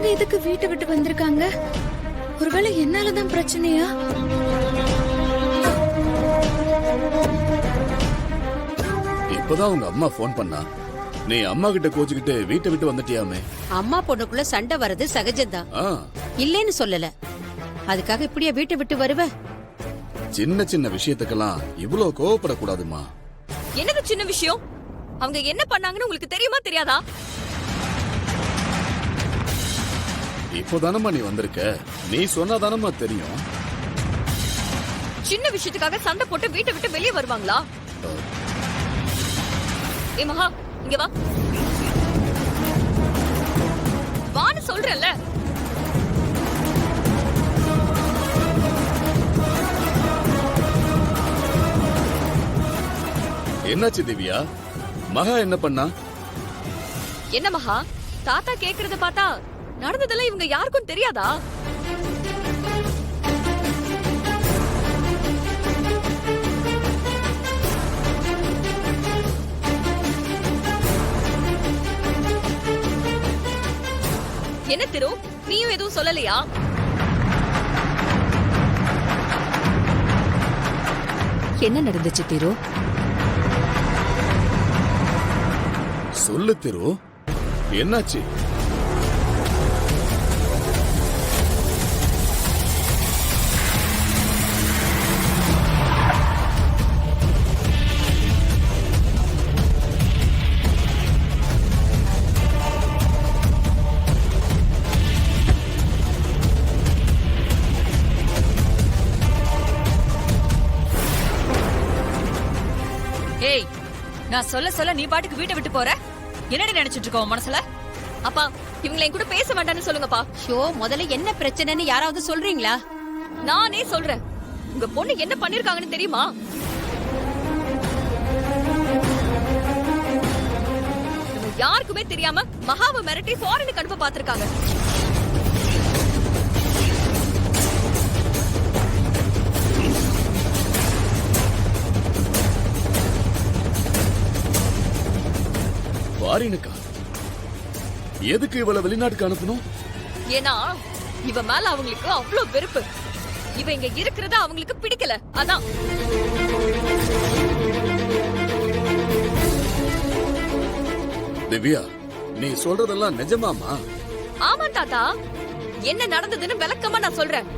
அவங்க இதுக்கு வீட்டை விட்டு வந்திருக்காங்க? ஒருவேளை என்னாலதான் பிரச்சனையா? இப்பதான் உங்க அம்மா போன் பண்ணா. நீ அம்மா கிட்ட கோச்சுக்கிட்டு வீட்டை விட்டு வந்துட்டியாமே. அம்மா பொண்ணுக்குள்ள சண்டை வர்றது சகஜம்தான், இல்லேன்னு சொல்லல. அதுக்காக இப்படியா வீட்டை விட்டு வருவ? சின்ன சின்ன விஷயத்துக்கெல்லாம் இவ்வளவு கோவப்படக்கூடாதுமா. என்னது சின்ன விஷயம்? அவங்க என்ன பண்ணாங்கன்னு உங்களுக்கு தெரியுமா தெரியாதா? இப்போதானம்மா நீ வந்திருக்க, நீ சொன்னாதானம்மா தெரியும். சின்ன விஷயத்துக்காக சண்டை போட்டு வீட்டை விட்டு வெளியே வருவாங்களா? ஏ மகா, இங்க வா. வான்னு சொல்றேன்ல. என்னாச்சு திவ்யா? மகா என்ன பண்ணா? என்ன மகா, தாத்தா கேக்குறத பார்த்தா நடந்ததெல்லாம் இவங்க யாருக்கும் தெரியாதா? என்ன திரு, நீயும் எதுவும் சொல்லலையா? என்ன நடந்துச்சு திரு? சொல்லு திரு, என்னாச்சு? ஏய், நான் சொல்ல நீ பாட்டுக்கு வீட்டை விட்டு போற. என்னடி நினைச்சிட்டு இருக்க உன் மனசுல? அப்பா, இவங்களை என் கூட பேச வேண்டாம்னு சொல்லுங்கப்பா. ஷோ, முதல்ல என்ன பிரச்சனைன்னு யாராவது சொல்றீங்களா? நானே சொல்றேன். உங்க பொண்ணு என்ன பண்ணிருக்காங்கன்னு தெரியுமா? யாருக்குமே தெரியாம மகாவை மிரட்டி ஃபாரினுக்கு அனுப்ப பாத்திருக்காங்க. ஃபாரினுக்கா? எதுக்கு இவள வெளிநாட்டுக்கு அனுப்பணும்? ஏன்னா இவ மேல அவங்களுக்கு அவ்வளவு வெறுப்பு. இவ இங்க இருக்கிறத அவங்களுக்கு பிடிக்கல, அதான். திவ்யா, நீ சொல்றதெல்லாம் நிஜமாமா? ஆமா தாத்தா, என்ன நடந்ததுன்னு விளக்கமா நான் சொல்றேன்.